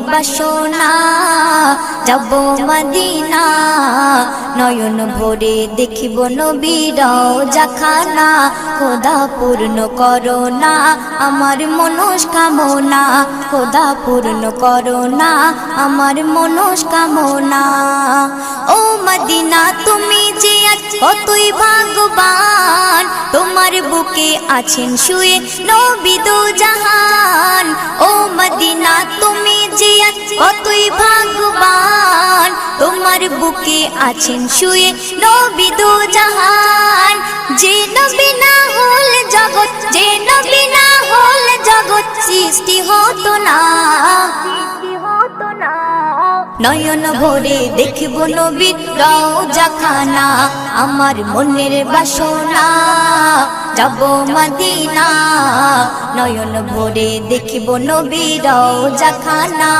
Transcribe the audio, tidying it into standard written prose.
বাসনা যাব মদিনা নয়ন ভরে দেখিব নবীর রওজাখানা খোদা পূর্ণ করো না আমার মনস্কামনা খোদা পূর্ণ করো না আমার মনস্কামনা ও মদিনা তুমি যে আজ কতই ভাগ্যবান তোমার বুকে আছেন শুয়ে নবী দো জাহান ও মদিনা তুমি যে আজ কতই ভাগ্যবান তোমার বুকে আছেন শুয়ে নবী দো জাহান যে নবী না হল জগৎ যে নবী না হল জগৎ সৃষ্টি হতো না নয়ন ভরে দেখিব নবীর রওজাখানা আমার মনের বাসনা যাব মদিনা নয়ন ভরে দেখিব নবীর রওজাখানা